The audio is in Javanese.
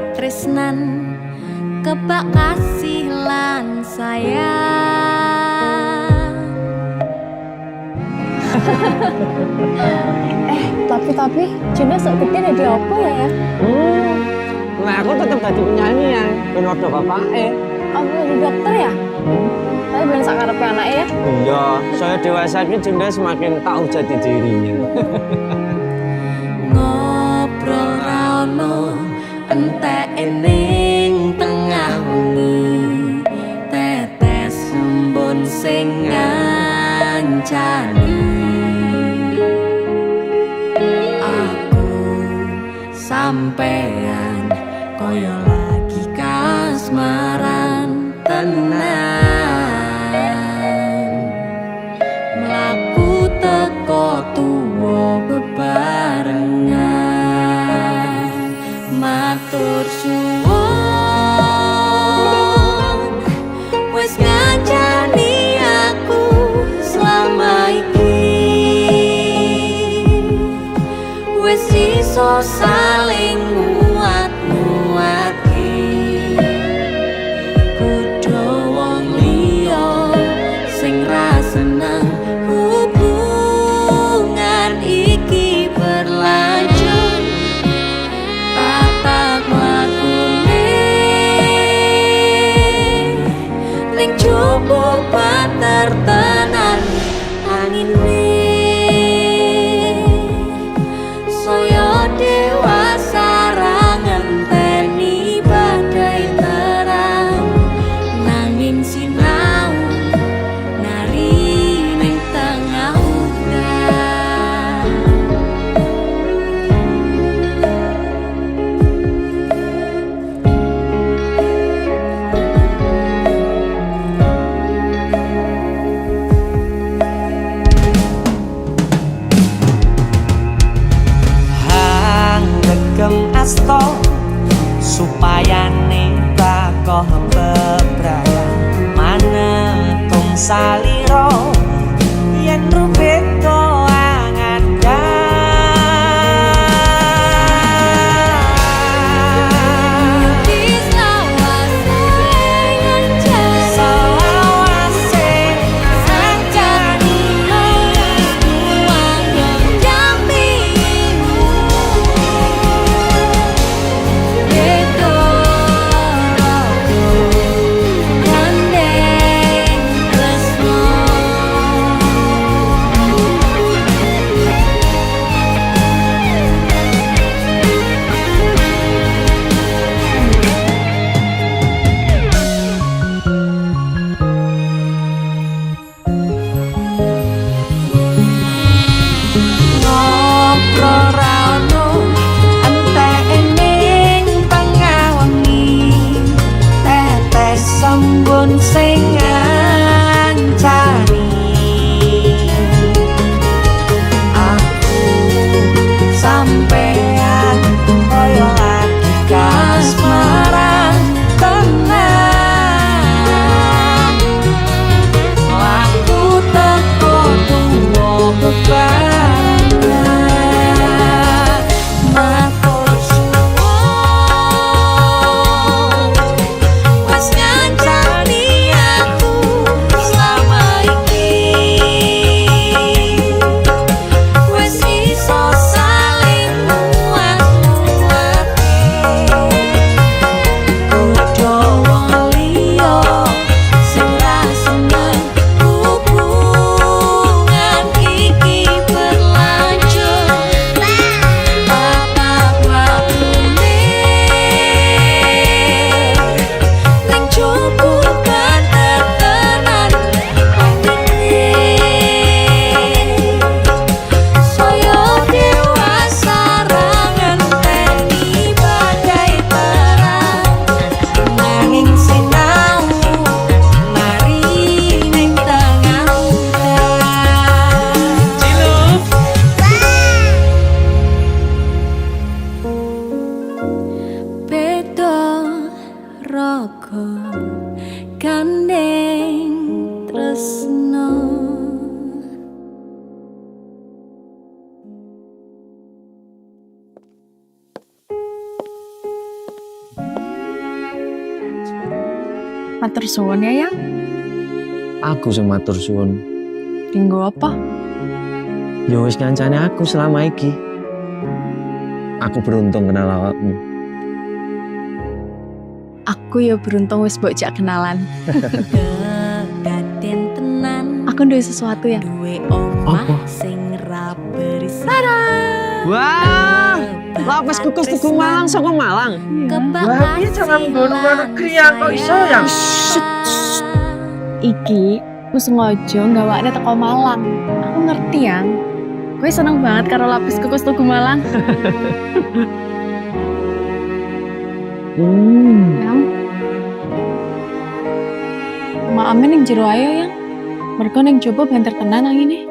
katresnan kebak kasih lan sayang. Tapi Juna sok gede jadi apa ya? Nah aku tetap jadi penyanyi ya, ben ordo bapake. Apa jadi dokter ya? Tapi ben sakarepe anake ya. Iya, saya dewasa ini Junda semakin tahu jati dirinya. Ngobrol ra ono entek ning tengah wengi, tetes embun sing ngancani. Aku sampean koyo lagi kasmaran tenan, mlaku teko tuwa bebarengan, matur suwun wis ngancani aku selama iki, wis iso saling nguat-nguatke, kudu wong liya sing ra seneng hubungan iki berlanjut. Tatap lakune ning jupuk patertenan angine, saya dewasa ra ngenteni badai terang, nanging sinau nari ning tengah udan. Hang regem asto supaya netakoh bebrayan manetung saliro yen rubeta angan Matur suwun ya, Yang. Aku sing matur suwun. Dinggo apa? Ya wis ngancane aku selama iki. Aku beruntung kenal awakmu. Aku ya beruntung wis mbok jak kenalan. Kedaden tenan Aku duwe sesuatu ya. duwe omah Apa? sing ra berisik. Wah, lapis kukus Tugu Malang saka Malang. Wah, jangan nggono luar negeri ya, kok iso ya? Iki aku sengaja gawakne teko Malang. Aku ngerti, Yang. Gue seneng banget karo lapis kukus Tugu Malang. Yang. Maame ning jero ayo, Yang. Mergo ning jowo banter tenan angine.